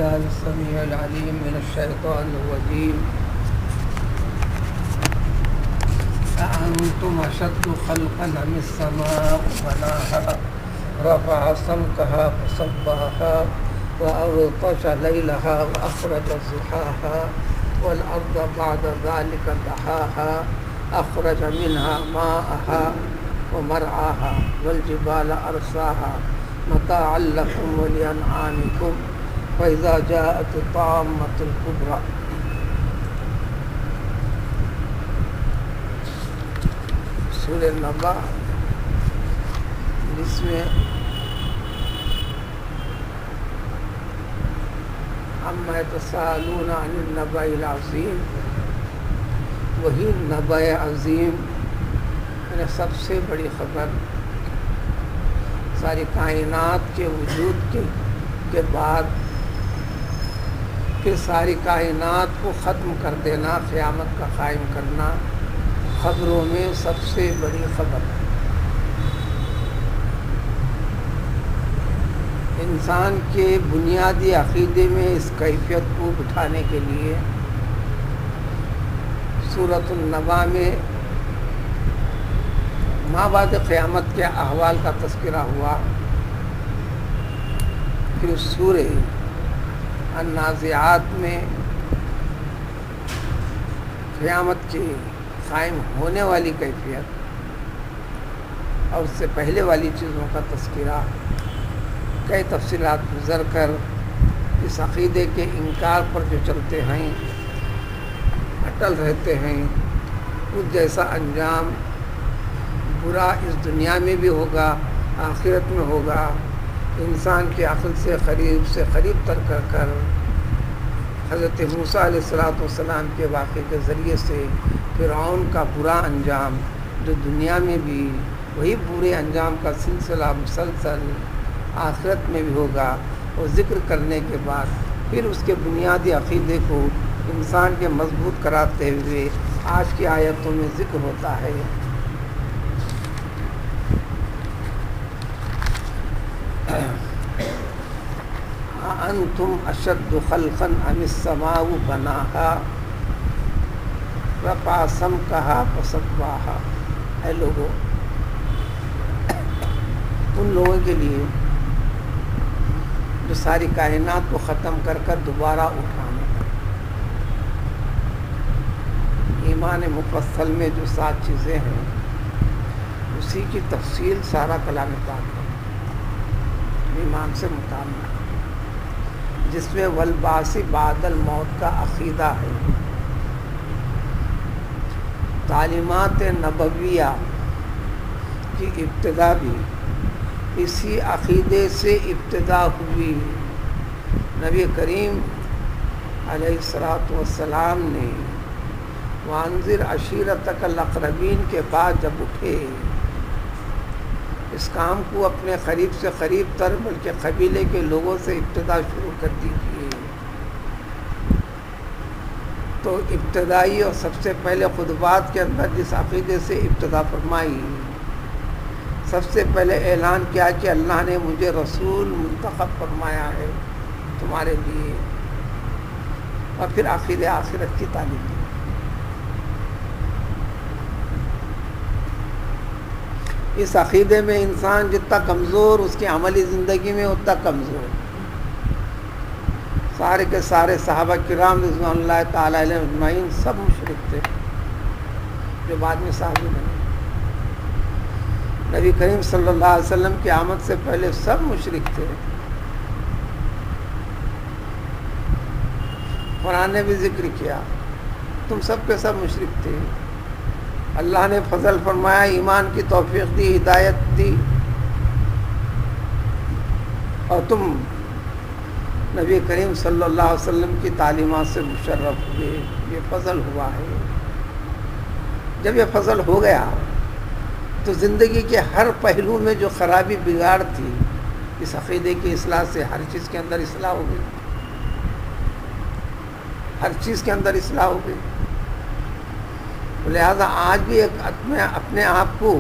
بالله السميع العليم من الشيطان الرجيم أأنتم أشد خلقا أم السماء بناها رفع سمكها فسواها وأغطش ليلها وأخرج ضحاها والأرض بعد ذلك دحاها أخرج منها ماءها ومرعاها والجبال أرساها متاعا لكم ولأنعامكم فإذا جاءت الطامة الكبرى سورہ نبا، جس میں عما يتساءلون عن النبأ العظیم، وہی نبأ عظیم یعنی سب سے بڑی خبر، ساری کائنات کے وجود کے بعد پھر ساری کائنات کو ختم کر دینا، قیامت کا قائم کرنا، خبروں میں سب سے بڑی خبر ہے۔ انسان کے بنیادی عقیدے میں اس کیفیت کو بٹھانے کے لیے سورۃ النبا میں ما بعد قیامت کے احوال کا تذکرہ ہوا، پھر سورہ النازعات میں قیامت کی قائم ہونے والی کیفیت اور اس سے پہلے والی چیزوں کا تذکرہ، کئی تفصیلات گزر کر اس عقیدے کے انکار پر جو چلتے ہیں، اٹل رہتے ہیں، اس جیسا انجام برا اس دنیا میں بھی ہوگا، آخرت میں ہوگا۔ انسان کی عقل سے قریب تر کر حضرت موسیٰ علیہ السلام کے واقعے کے ذریعے سے فرعون کا برا انجام جو دنیا میں بھی وہی برے انجام کا سلسلہ مسلسل آخرت میں بھی ہوگا، اور ذکر کرنے کے بعد پھر اس کے بنیادی عقیدے کو انسان کے مضبوط کراتے ہوئے آج کی آیتوں میں ذکر ہوتا ہے۔ أأنتم أشد خلقا أم السماء بناها رفع سمكها فسواها۔ اے لوگوں، ان لوگوں کے لیے جو ساری کائنات کو ختم کر دوبارہ اٹھانے، ایمان مفصل میں جو 7 چیزیں ہیں اسی کی تفصیل سارا کلام پاک ہے، ایمان سے متعلق، جس میں والبعث بعد الموت کا عقیدہ ہے۔ تعلیمات نبویہ کی ابتدا بھی اسی عقیدے سے ابتدا ہوئی۔ نبی کریم علیہ السلام نے وانذر عشیرتک الاقربین کے بعد جب اٹھے، اس کام کو اپنے قریب سے قریب تر بلکہ قبیلے کے لوگوں سے ابتدا شروع کر دیجیے، تو ابتدائی اور سب سے پہلے خطبات کے اندر جس عقیدے سے ابتدا فرمائی، سب سے پہلے اعلان کیا کہ اللہ نے مجھے رسول منتخب فرمایا ہے تمہارے لیے، اور پھر عقیدہ آخرت کی تعلیم دی۔ اس عقیدے میں انسان جتنا کمزور، اس کی عملی زندگی میں اتنا کمزور۔ سارے کے سارے صحابہ کرام رضوان اللہ تعالی علیہ اجمعین سب مشرک تھے جو بعد میں صحابی بنے۔ نبی کریم صلی اللہ علیہ وسلم کی آمد سے پہلے سب مشرک تھے۔ قرآن نے بھی ذکر کیا، تم سب کے سب مشرک تھے، اللہ نے فضل فرمایا، ایمان کی توفیق دی، ہدایت دی، اور تم نبی کریم صلی اللہ علیہ وسلم کی تعلیمات سے مشرف ہوئے۔ یہ فضل ہوا ہے۔ جب یہ فضل ہو گیا تو زندگی کے ہر پہلو میں جو خرابی بگاڑ تھی، اس عقیدے کی اصلاح سے ہر چیز کے اندر اصلاح ہو گئی، ہر چیز کے اندر اصلاح ہو گئی۔ لہذا آج بھی اپنے آپ کو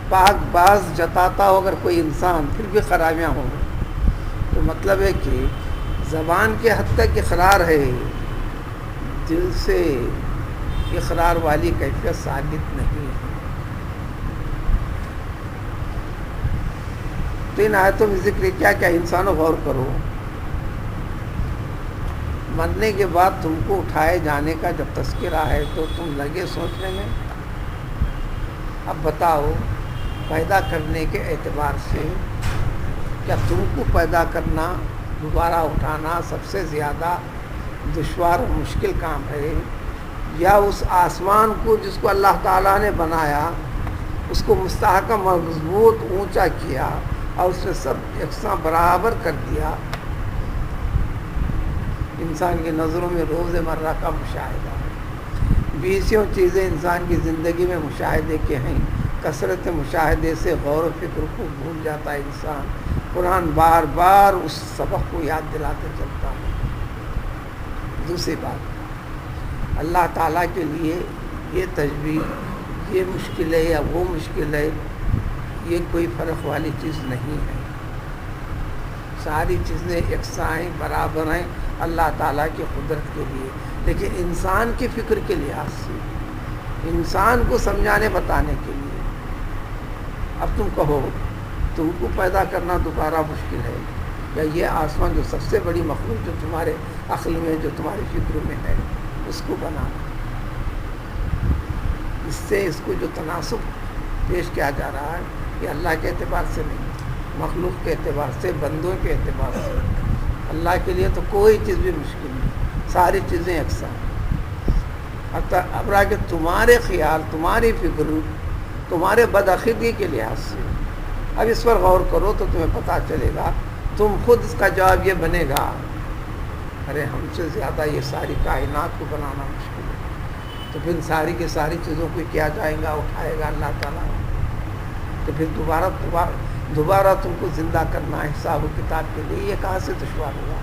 پاک باز جتاتا ہو اگر کوئی انسان، پھر بھی خرابیاں ہوں، تو مطلب ہے کہ زبان کے حد تک اقرار ہے، دل سے اقرار والی کیفیت ثابت نہیں ہے۔ تو ان آیتوں میں ذکر کیا کیا انسانوں غور کرو، مرنے کے بعد تم کو اٹھائے جانے کا جب تذکرہ ہے تو تم لگے سوچنے میں۔ اب بتاؤ، پیدا کرنے کے اعتبار سے کیا تم کو پیدا کرنا، دوبارہ اٹھانا سب سے زیادہ دشوار اور مشکل کام ہے، یا اس آسمان کو جس کو اللہ تعالیٰ نے بنایا، اس کو مستحکم اور مضبوط اونچا کیا اور اس میں سب یکساں برابر کر دیا؟ انسان کی نظروں میں روز مرہ کا مشاہدہ ہے، بیسیوں چیزیں انسان کی زندگی میں مشاہدے کے ہیں، کثرت مشاہدے سے غور و فکر کو بھول جاتا ہے انسان، قرآن بار بار اس سبق کو یاد دلاتے چلتا ہے۔ دوسری بات، اللہ تعالیٰ کے لیے یہ تشبیہ، یہ مشکل ہے یا وہ مشکل ہے، یہ کوئی فرق والی چیز نہیں ہے، ساری چیزیں یکساں ہیں، برابر ہیں اللہ تعالیٰ کی قدرت کے لیے، لیکن انسان کی فکر کے لحاظ سے، انسان کو سمجھانے بتانے کے لیے۔ اب تم کہو، تم کو پیدا کرنا دوبارہ مشکل ہے، یا یہ آسمان جو سب سے بڑی مخلوق جو تمہارے عقل میں، جو تمہاری فکر میں ہے، اس کو بنانا؟ اس سے اس کو جو تناسب پیش کیا جا رہا ہے، یہ اللہ کے اعتبار سے نہیں، مخلوق کے اعتبار سے، بندوں کے اعتبار سے۔ اللہ کے لیے تو کوئی چیز بھی مشکل نہیں، ساری چیزیں یکساں۔ اب رہا کہ تمہارے خیال، تمہاری فکر، تمہارے بدعقیدگی کے لحاظ سے، اب اس پر غور کرو تو تمہیں پتہ چلے گا، تم خود اس کا جواب یہ بنے گا، ارے ہم سے زیادہ یہ ساری کائنات کو بنانا مشکل ہے، تو پھر ساری کی ساری چیزوں کو کیا جائے گا، اٹھائے گا اللہ تعالیٰ، تو پھر دوبارہ تم کو زندہ کرنا ہے حساب و کتاب کے لیے، یہ کہاں سے دشوار ہوا؟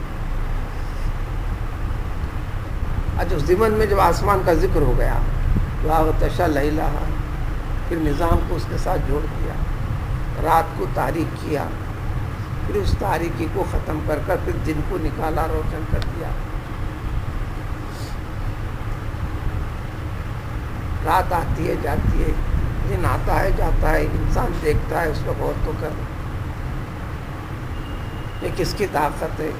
جو ضمن میں جب آسمان کا ذکر ہو گیا، واغطش لیلہ، پھر نظام کو اس کے ساتھ جوڑ دیا، رات کو تاریک کیا، پھر اس تاریکی کو ختم کر پھر دن کو نکالا، روشن کر دیا۔ رات آتی ہے جاتی ہے، دن آتا ہے جاتا ہے، انسان دیکھتا ہے، اس پر غور تو کر، یہ کس کی طاقت ہے،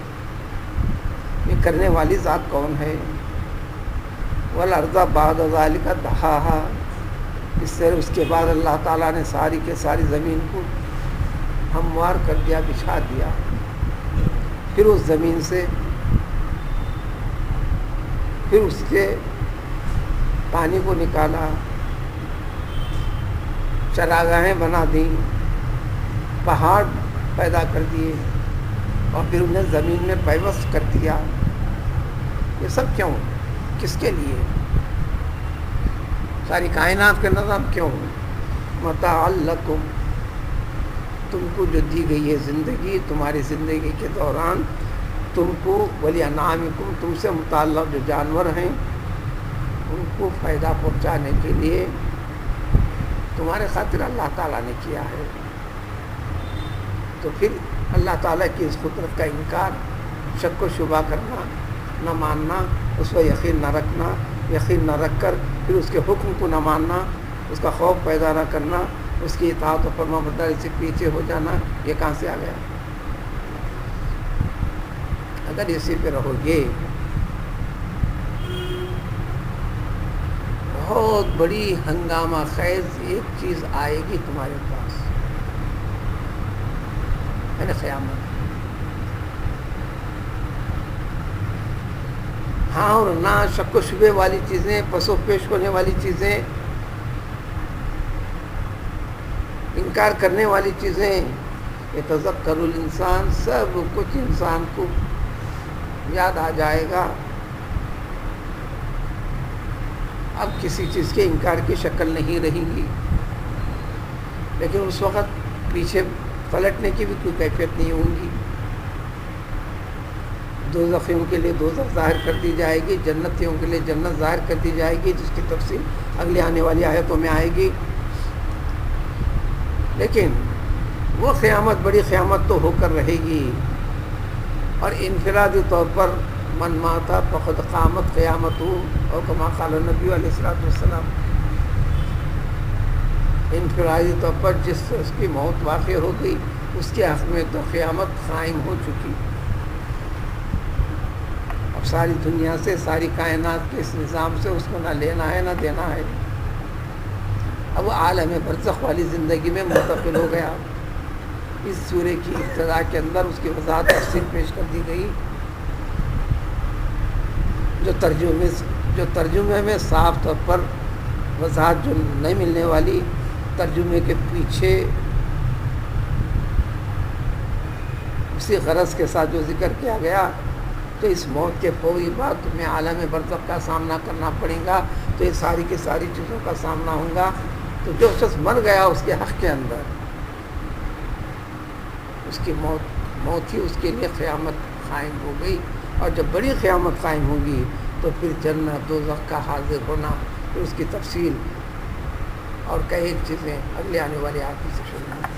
یہ کرنے والی ذات کون ہے؟ وَالْأَرْضَ بَعْدَ ذَلِكَ دَحَاهَا، اس کے بعد اللہ تعالیٰ نے ساری کے ساری زمین کو ہموار کر دیا، بچھا دیا، پھر اس زمین سے پھر اس کے پانی کو نکالا، چراگاہیں بنا دیں، پہاڑ پیدا کر دیے، اور پھر انہیں زمین میں پیوست کر دیا۔ یہ سب کیوں؟ کس کے لیے؟ ساری کائنات کا نظام کیوں؟ متاع لکم، تم کو جو دی گئی ہے زندگی، تمہاری زندگی کے دوران تم کو، ولانعامکم، تم سے متعلق جو جانور ہیں ان کو فائدہ پہنچانے کے لیے تمہارے خاطر اللہ تعالیٰ نے کیا ہے۔ تو پھر اللہ تعالیٰ کی اس قدرت کا انکار، شک و شبہ کرنا، نہ ماننا، اس پر یقین نہ رکھنا، یقین نہ رکھ کر پھر اس کے حکم کو نہ ماننا، اس کا خوف پیدا نہ کرنا، اس کی اطاعت و فرمانبرداری سے پیچھے ہو جانا، یہ کہاں سے آ گیا؟ اگر اسی پہ رہو گے، بہت بڑی ہنگامہ خیز ایک چیز آئے گی تمہارے پاس، یعنی قیامت۔ ہاں اور نہ، شک و شبے والی چیزیں، پس و پیش ہونے والی چیزیں، انکار کرنے والی چیزیں، یتذکر الانسان، سب کچھ انسان کو یاد آ جائے گا۔ اب کسی چیز کے انکار کی شکل نہیں رہے گی، لیکن اس وقت پیچھے پلٹنے کی بھی کوئی کیفیت نہیں ہوگی۔ دوزخیوں کے لیے دوزخ ظاہر کر دی جائے گی، جنتیوں کے لیے جنت ظاہر کر دی جائے گی، جس کی تفصیل اگلی آنے والی آیتوں میں آئے گی۔ لیکن وہ قیامت بڑی قیامت تو ہو کر رہے گی، اور انفرادی طور پر من ماتا فقد قامت قیامت ہو، اور کما قال نبی علیہ الصلوۃ والسلام، انفرادی طور پر جس سے اس کی موت واقع ہو گئی اس کے حق میں تو قیامت قائم ہو چکی۔ اب ساری دنیا سے، ساری کائنات کے اس نظام سے اس کو نہ لینا ہے نہ دینا ہے۔ اب وہ عالم برزخ والی زندگی میں منتقل ہو گیا۔ اس سورے کی ابتدا کے اندر اس کی وضاحت تفصیل پیش کر دی گئی، جو ترجمے میں صاف طور پر وضاحت جو نہیں ملنے والی، ترجمے کے پیچھے اسی غرض کے ساتھ جو ذکر کیا گیا، تو اس موت کے فوری بعد تمہیں عالم برزخ کا سامنا کرنا پڑے گا، تو یہ ساری کی ساری چیزوں کا سامنا ہوگا۔ تو جو شخص مر گیا اس کے حق کے اندر، اس کی موت ہی اس کے لیے قیامت قائم ہو گئی۔ اور جب بڑی قیامت قائم ہوگی تو پھر جنت دوزخ کا حاضر ہونا، پھر اس کی تفصیل اور کئی ایک چیزیں اگلے آنے والے آیات سے شروع ہوں۔